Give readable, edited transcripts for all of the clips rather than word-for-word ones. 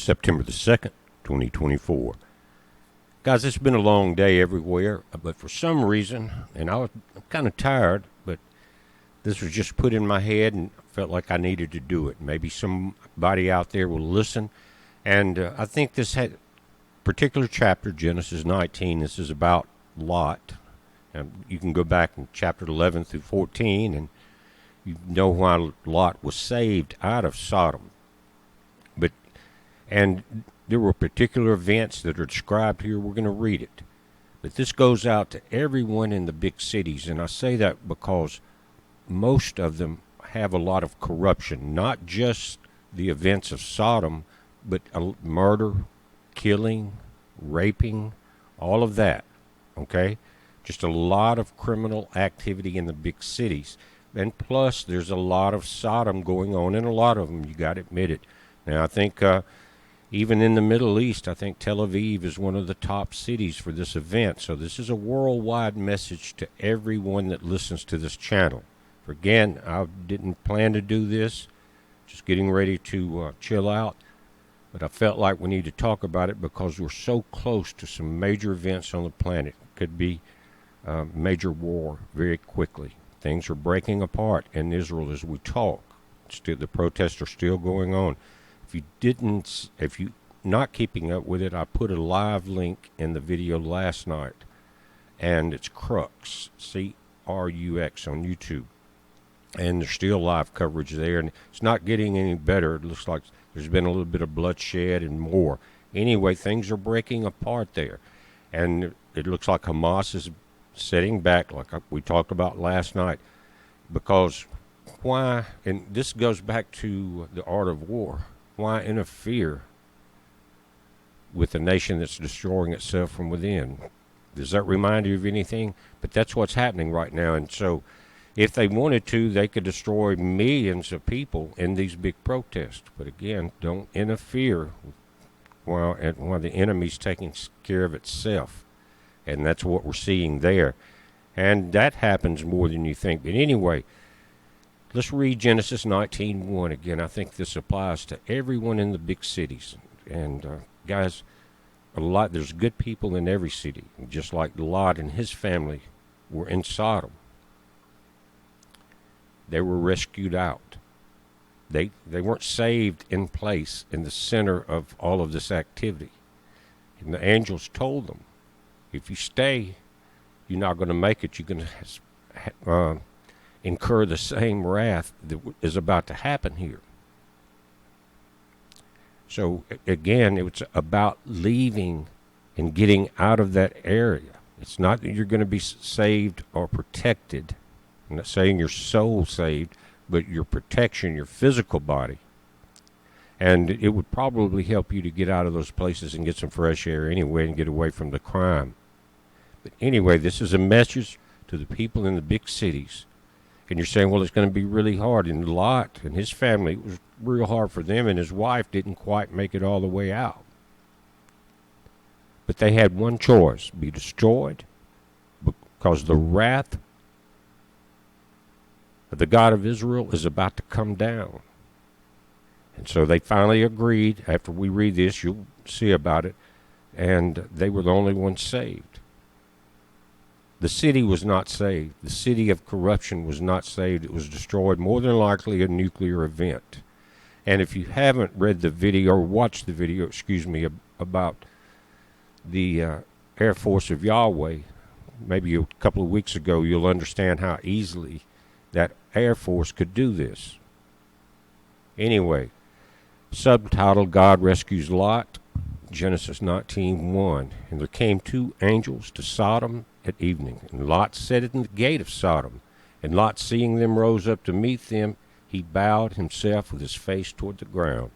September the 2nd, 2024. Guys, it's been a long day everywhere, but for some reason, and I'm kind of tired, but this was just put in my head and felt like I needed to do it. Maybe somebody out there will listen. And I think this particular chapter, Genesis 19, this is about Lot. And you can go back in chapter 11 through 14, and you know why Lot was saved out of Sodom. And there were particular events that are described here. We're going to read it. But this goes out to everyone in the big cities. And I say that because most of them have a lot of corruption. Not just the events of Sodom, but murder, killing, raping, all of that. Okay? Just a lot of criminal activity in the big cities. And plus, there's a lot of Sodom going on in a lot of them. You got to admit it. Now, I think even in the Middle East, I think Tel Aviv is one of the top cities for this event. So this is a worldwide message to everyone that listens to this channel. Again, I didn't plan to do this, just getting ready to chill out. But I felt like we need to talk about it because we're so close to some major events on the planet. It could be major war very quickly. Things are breaking apart in Israel as we talk. The protests are still going on. If you not keeping up with it, I put a live link in the video last night, and it's Crux, C-R-U-X on YouTube, and there's still live coverage there, and it's not getting any better. It looks like there's been a little bit of bloodshed and more. Anyway, things are breaking apart there, and it looks like Hamas is setting back, like we talked about last night, because why? And this goes back to the art of war. Why interfere with a nation that's destroying itself from within? Does that remind you of anything? But that's what's happening right now. And so if they wanted to, they could destroy millions of people in these big protests. But again, don't interfere while the enemy's taking care of itself. And that's what we're seeing there. And that happens more than you think. But anyway, let's read Genesis 19:1 again. I think this applies to everyone in the big cities. And guys, there's good people in every city, just like Lot and his family were in Sodom. They were rescued out. They weren't saved in place in the center of all of this activity. And the angels told them, if you stay, you're not going to make it. You're going to incur the same wrath that is about to happen here. So again, it's about leaving and getting out of that area. It's not that you're going to be saved or protected. I'm not saying your soul saved, but your protection, your physical body. And it would probably help you to get out of those places and get some fresh air anyway and get away from the crime. But anyway, this is a message to the people in the big cities. And you're saying, well, it's going to be really hard. And Lot and his family, it was real hard for them, and his wife didn't quite make it all the way out. But they had one choice, be destroyed, because the wrath of the God of Israel is about to come down. And so they finally agreed. After we read this, you'll see about it. And they were the only ones saved. The city was not saved. The city of corruption was not saved. It was destroyed, more than likely a nuclear event. And if you haven't read the video, or watched the video, about the Air Force of Yahweh, maybe a couple of weeks ago, you'll understand how easily that Air Force could do this. Anyway, subtitle, God Rescues Lot, Genesis 19:1. And there came two angels to Sodom at evening, and Lot sat at the gate of Sodom. And Lot, seeing them, rose up to meet them. He bowed himself with his face toward the ground.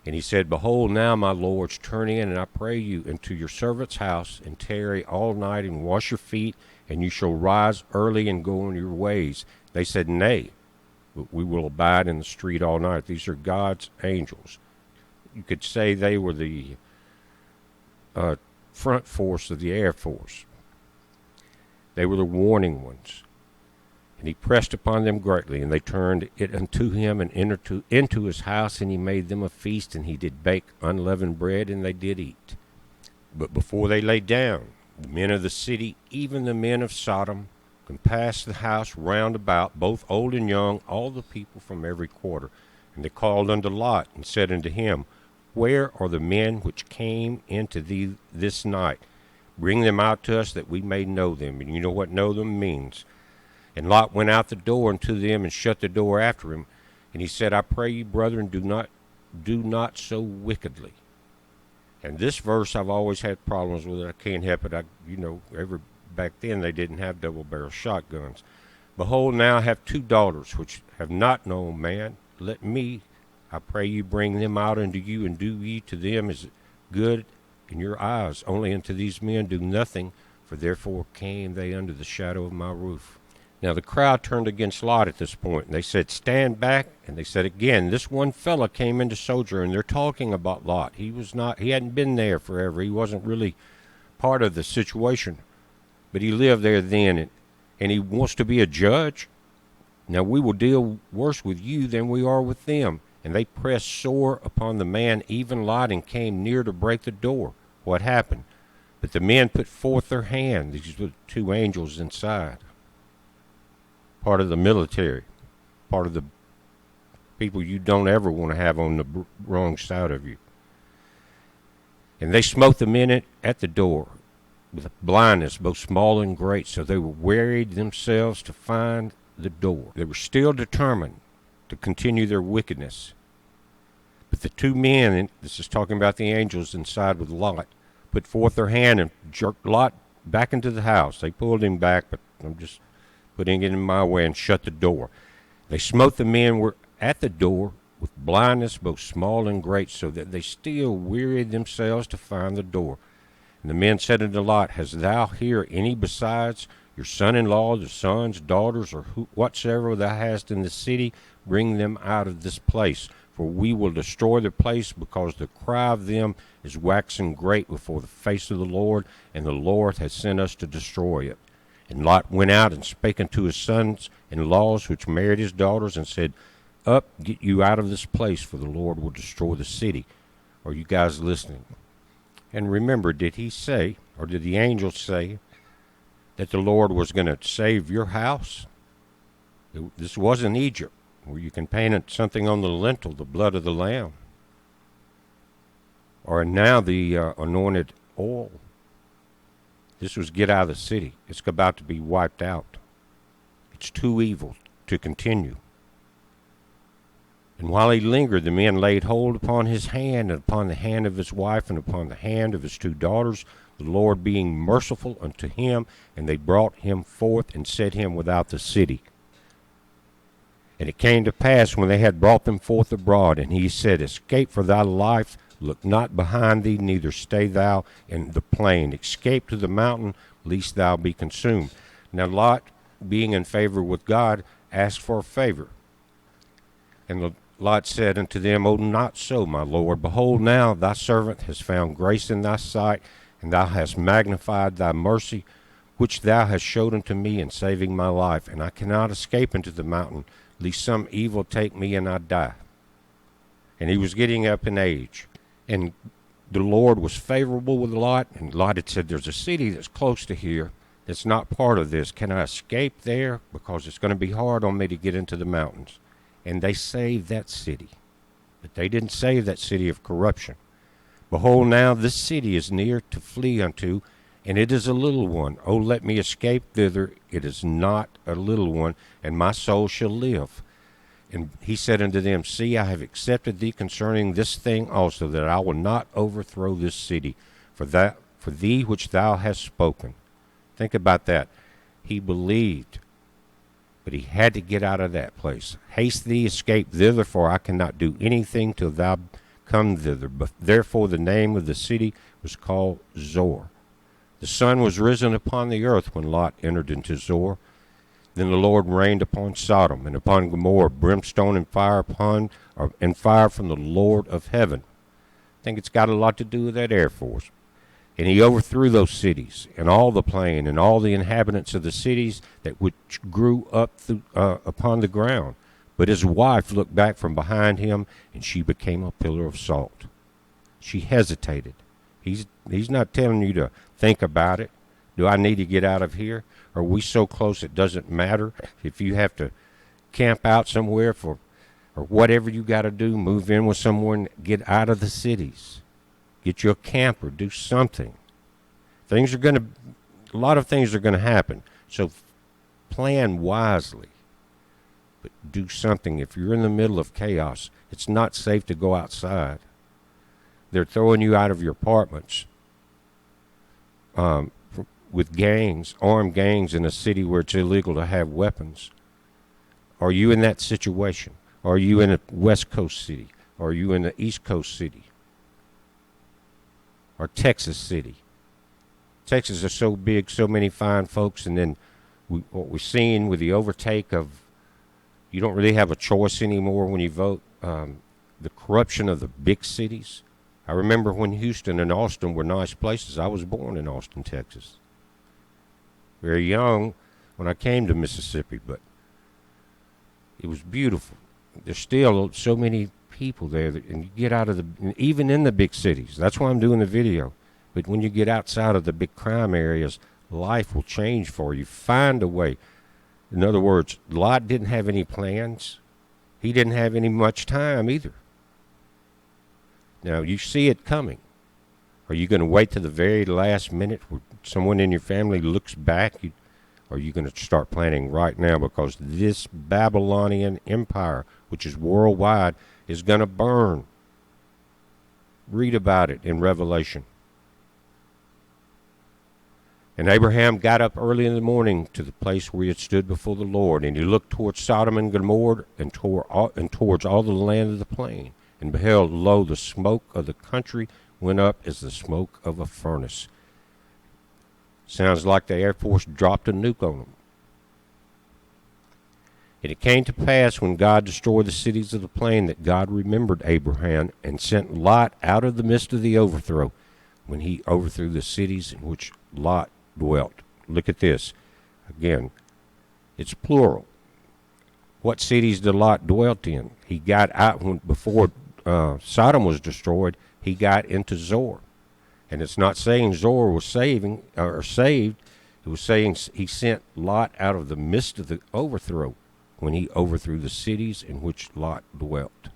And he said, Behold, now, my lords, turn in, and I pray you, into your servant's house, and tarry all night, and wash your feet, and you shall rise early and go on your ways. They said, Nay, but we will abide in the street all night. These are God's angels. You could say they were the front force of the Air Force. They were the warning ones. And he pressed upon them greatly, and they turned it unto him, and entered into his house, and he made them a feast, and he did bake unleavened bread, and they did eat. But before they lay down, the men of the city, even the men of Sodom, compassed the house round about, both old and young, all the people from every quarter. And they called unto Lot, and said unto him, Where are the men which came into thee this night? Bring them out to us, that we may know them. And you know what know them means. And Lot went out the door unto them, and shut the door after him. And he said, I pray you, brethren, do not so wickedly. And this verse I've always had problems with it. I can't help it. Back then they didn't have double-barrel shotguns. Behold, now I have 2 daughters, which have not known man. Let me, I pray you, bring them out unto you, and do ye to them as good in your eyes. Only unto these men do nothing, for therefore came they under the shadow of my roof. Now the crowd turned against Lot at this point, and they said, Stand back. And they said again, This one fella came into sojourn. They're talking about Lot. He hadn't been there forever. He wasn't really part of the situation. But he lived there then, and he wants to be a judge. Now we will deal worse with you than we are with them. And they pressed sore upon the man, even Lot, and came near to break the door. What happened? But the men put forth their hand. These were 2 angels inside. Part of the military, part of the people you don't ever want to have on the wrong side of you. And they smote the men at the door with blindness, both small and great, so they wearied themselves to find the door. They were still determined to continue their wickedness. But the 2 men, and this is talking about the angels inside with Lot, put forth their hand and jerked Lot back into the house. They pulled him back, but I'm just putting it in my way, and shut the door. They smote the men were at the door with blindness, both small and great, so that they still wearied themselves to find the door. And the men said unto Lot, Hast thou here any besides your son-in-law, the sons, daughters, or whatsoever thou hast in the city? Bring them out of this place, for we will destroy the place, because the cry of them is waxing great before the face of the Lord, and the Lord has sent us to destroy it. And Lot went out and spake unto his sons-in-laws, which married his daughters, and said, Up, get you out of this place, for the Lord will destroy the city. Are you guys listening? And remember, did he say, or did the angel say, that the Lord was going to save your house? This wasn't Egypt, where you can paint something on the lintel, the blood of the Lamb. Or now the anointed oil. This was get out of the city. It's about to be wiped out. It's too evil to continue. And while he lingered, the men laid hold upon his hand, and upon the hand of his wife, and upon the hand of his 2 daughters, the Lord being merciful unto him, and they brought him forth, and set him without the city. And it came to pass, when they had brought them forth abroad, and he said, Escape for thy life, look not behind thee, neither stay thou in the plain. Escape to the mountain, lest thou be consumed. Now Lot, being in favor with God, asked for a favor. And Lot said unto them, O not so, my Lord. Behold, now thy servant has found grace in thy sight, and thou hast magnified thy mercy, which thou hast showed unto me in saving my life. And I cannot escape into the mountain, lest some evil take me and I die. And he was getting up in age. And the Lord was favorable with Lot, and Lot had said, There's a city that's close to here that's not part of this. Can I escape there? Because it's going to be hard on me to get into the mountains. And they saved that city. But they didn't save that city of corruption. Behold, now this city is near to flee unto, and it is a little one. O let me escape thither. It is not a little one, and my soul shall live. And he said unto them, See, I have accepted thee concerning this thing also, that I will not overthrow this city, for thee which thou hast spoken. Think about that. He believed, but he had to get out of that place. Haste thee, escape thither, for I cannot do anything till thou come thither. But therefore the name of the city was called Zor. The sun was risen upon the earth when Lot entered into Zor. Then the Lord rained upon Sodom and upon Gomorrah brimstone and fire from the Lord of heaven. I think it's got a lot to do with that Air Force. And he overthrew those cities and all the plain and all the inhabitants of the cities that which grew up upon the ground. But his wife looked back from behind him, and she became a pillar of salt. She hesitated. He's not telling you to think about it. Do I need to get out of here? Are we so close it doesn't matter? If you have to camp out somewhere or whatever you got to do, move in with someone, get out of the cities. Get you a camper, do something. A lot of things are going to happen. So plan wisely, but do something. If you're in the middle of chaos, it's not safe to go outside. They're throwing you out of your apartments with gangs, armed gangs in a city where it's illegal to have weapons. Are you in that situation? Are you in a West Coast city? Are you in an East Coast city? Or Texas city? Texas is so big, so many fine folks, and then what we're seeing with the overtake of, you don't really have a choice anymore when you vote. The corruption of the big cities. I remember when Houston and Austin were nice places. I was born in Austin, Texas. Very young when I came to Mississippi, but it was beautiful. There's still so many people there, and you get out of even in the big cities. That's why I'm doing the video. But when you get outside of the big crime areas, life will change for you. Find a way. In other words, Lot didn't have any plans. He didn't have any much time either. Now, you see it coming. Are you going to wait to the very last minute where someone in your family looks back? Or are you going to start planning right now? Because this Babylonian empire, which is worldwide, is going to burn. Read about it in Revelation. And Abraham got up early in the morning to the place where he had stood before the Lord, and he looked towards Sodom and Gomorrah and towards all the land of the plain. And beheld, lo, the smoke of the country went up as the smoke of a furnace. Sounds like the Air Force dropped a nuke on them. And it came to pass when God destroyed the cities of the plain that God remembered Abraham and sent Lot out of the midst of the overthrow when he overthrew the cities in which Lot dwelt. Look at this. Again, it's plural. What cities did Lot dwelt in? He got out before Sodom was destroyed. He got into Zoar. And it's not saying Zoar was saved. It was saying he sent Lot out of the midst of the overthrow when he overthrew the cities in which Lot dwelt.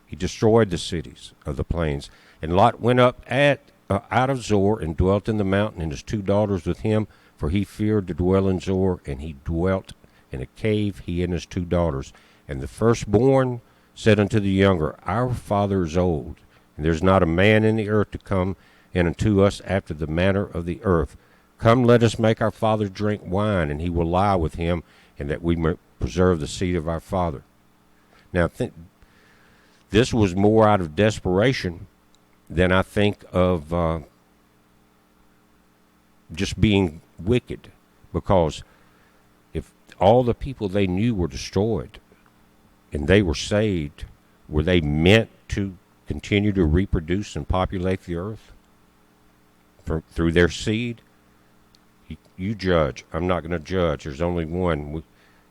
He destroyed the cities of the plains. And Lot went up out of Zoar and dwelt in the mountain, and his 2 daughters with him, for he feared to dwell in Zoar, and he dwelt in a cave, he and his 2 daughters. And the firstborn said unto the younger, Our father is old, and there's not a man in the earth to come in unto us after the manner of the earth. Come, let us make our father drink wine, and he will lie with him, and that we may preserve the seed of our father. Now, this was more out of desperation than I think of just being wicked, because if all the people they knew were destroyed and they were saved, were they meant to continue to reproduce and populate the earth through their seed? You judge. I'm not going to judge. There's only one,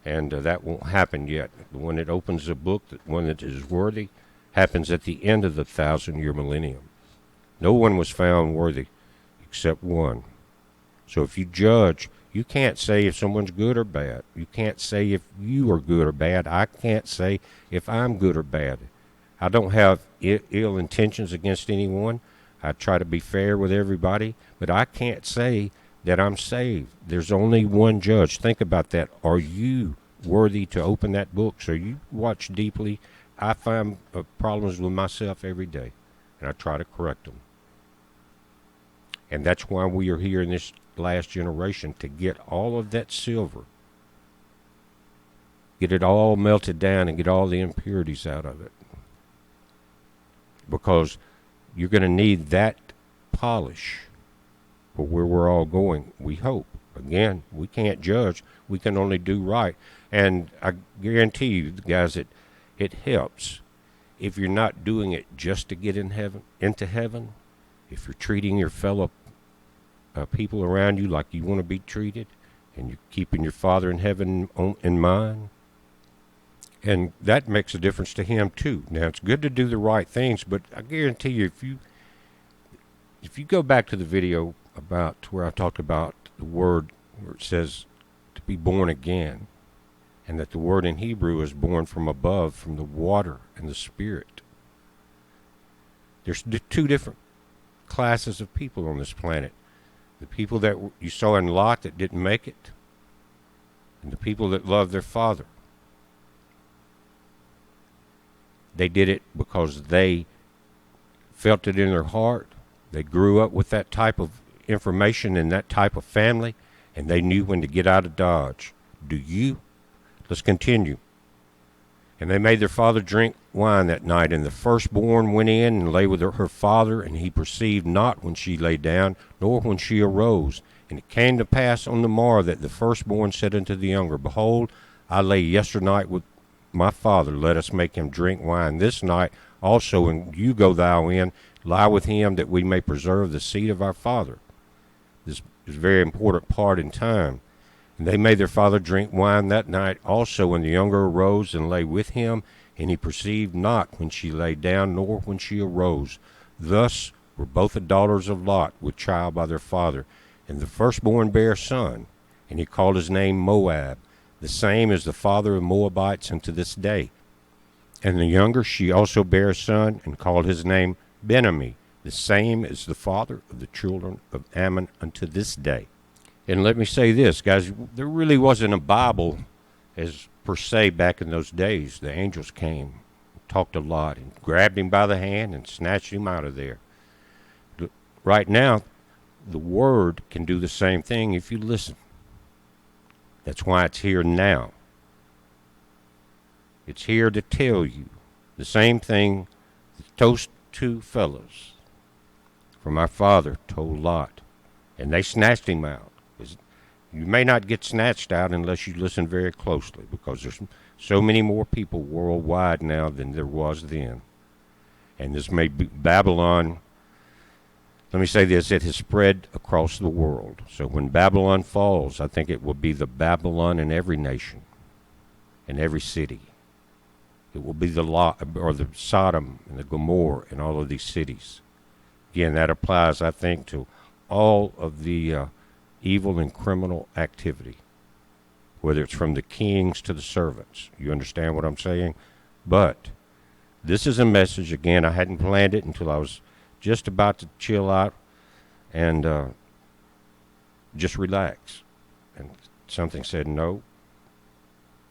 and that won't happen yet. The one that opens the book, the one that is worthy, happens at the end of the 1,000-year millennium. No one was found worthy except one. So if you judge, you can't say if someone's good or bad. You can't say if you are good or bad. I can't say if I'm good or bad. I don't have ill intentions against anyone. I try to be fair with everybody, but I can't say that I'm saved. There's only one judge. Think about that. Are you worthy to open that book? So you watch deeply. I find problems with myself every day, and I try to correct them. And that's why we are here in this last generation, to get all of that silver, get it all melted down and get all the impurities out of it. Because you're going to need that polish for where we're all going, we hope. Again, we can't judge. We can only do right. And I guarantee you, guys, that it helps if you're not doing it just to get into heaven. if you're treating your fellow people around you like you want to be treated, and you're keeping your Father in heaven in mind, and that makes a difference to Him too. Now, it's good to do the right things, but I guarantee you, if you go back to the video about where I talked about the word where it says to be born again, and that the word in Hebrew is born from above, from the water and the Spirit. There's two different classes of people on this planet. The people that you saw in Lot that didn't make it, and the people that loved their father. They did it because they felt it in their heart. They grew up with that type of information and that type of family, and they knew when to get out of Dodge. Do you? Let's continue. And they made their father drink wine that night, and the firstborn went in and lay with her father, and he perceived not when she lay down, nor when she arose. And it came to pass on the morrow that the firstborn said unto the younger, Behold, I lay yesternight with my father, let us make him drink wine this night also, and you go thou in, lie with him, that we may preserve the seed of our father. This is a very important part in time. And they made their father drink wine that night also, and the younger arose and lay with him, and he perceived not when she lay down, nor when she arose. Thus were both the daughters of Lot with child by their father. And the firstborn bare a son, and he called his name Moab. The same is the father of Moabites unto this day. And the younger she also bare a son, and called his name Ben-Ammi. The same is the father of the children of Ammon unto this day. And let me say this, guys, there really wasn't a Bible as per se back in those days. The angels came, talked a lot, and grabbed him by the hand and snatched him out of there. Right now, the Word can do the same thing if you listen. That's why it's here now. It's here to tell you the same thing that those two fellows from our father told Lot. And they snatched him out. You may not get snatched out unless you listen very closely, because there's so many more people worldwide now than there was then. And this may be Babylon. Let me say this, it has spread across the world. So when Babylon falls, I think it will be the Babylon in every nation, in every city. It will be the Lot, or the Sodom and the Gomorrah and all of these cities. Again, that applies, I think, to all of the evil and criminal activity, whether it's from the kings to the servants. You understand what I'm saying? But this is a message, again, I hadn't planned it until I was just about to chill out and just relax. And something said no.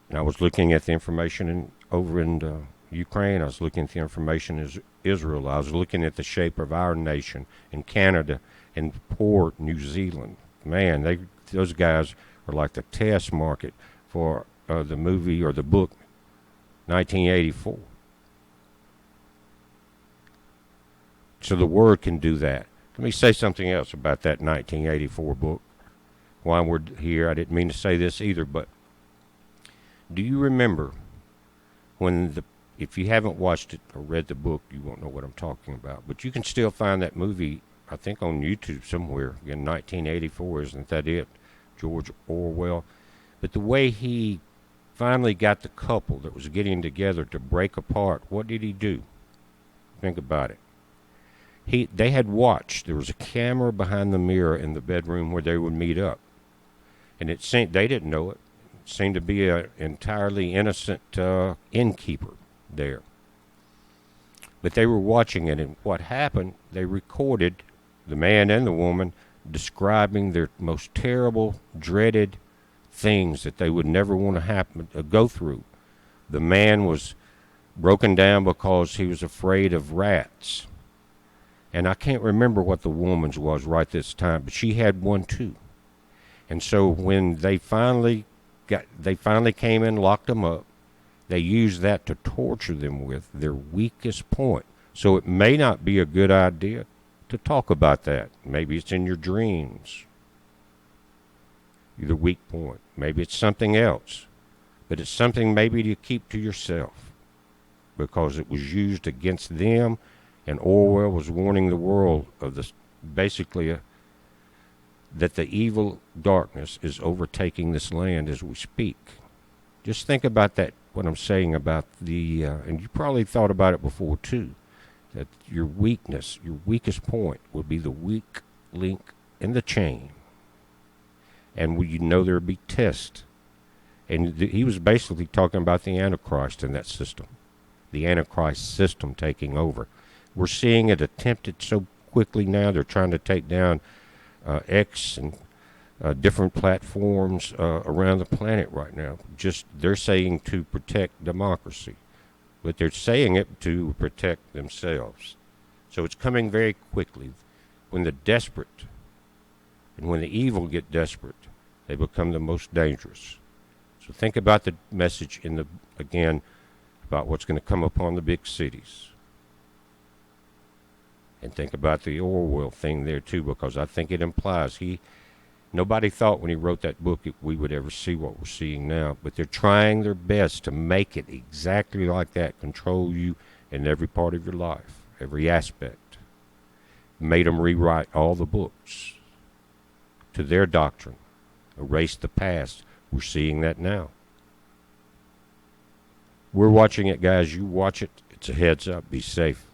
And I was looking at the information over in Ukraine. I was looking at the information in Israel. I was looking at the shape of our nation in Canada and poor New Zealand. Man, those guys are like the test market for the movie or the book 1984. So the Word can do that. Let me say something else about that 1984 book. While we're here, I didn't mean to say this either, but do you remember when if you haven't watched it or read the book, you won't know what I'm talking about. But you can still find that movie, I think, on YouTube somewhere. Again, 1984, isn't that it? George Orwell. But the way he finally got the couple that was getting together to break apart, what did he do? Think about it. They had watched. There was a camera behind the mirror in the bedroom where they would meet up. And it seemed, they didn't know it. It seemed to be an entirely innocent innkeeper there. But they were watching it, and what happened, they recorded the man and the woman describing their most terrible, dreaded things that they would never want to go through. The man was broken down because he was afraid of rats. And I can't remember what the woman's was right this time, but she had one too. And so when they finally came in, locked them up, they used that to torture them with their weakest point. So it may not be a good idea to talk about that. Maybe it's in your dreams, your weak point. Maybe it's something else. But it's something maybe to keep to yourself, because it was used against them And Orwell was warning the world of this, basically, that the evil darkness is overtaking this land as we speak. Just think about that, what I'm saying about and you probably thought about it before too, that your weakness, your weakest point will be the weak link in the chain. And you know there'll be tests. And he was basically talking about the Antichrist in that system, the Antichrist system taking over. We're seeing it attempted so quickly now. They're trying to take down X and different platforms around the planet right now. Just they're saying to protect democracy, but they're saying it to protect themselves. So it's coming very quickly. When the desperate and when the evil get desperate, they become the most dangerous. So think about the message again about what's going to come upon the big cities. And think about the Orwell thing there too, because I think it implies nobody thought when he wrote that book we would ever see what we're seeing now, but they're trying their best to make it exactly like that, control you in every part of your life, every aspect. Made them rewrite all the books to their doctrine, erase the past. We're seeing that now. We're watching it, guys. You watch it. It's a heads up. Be safe.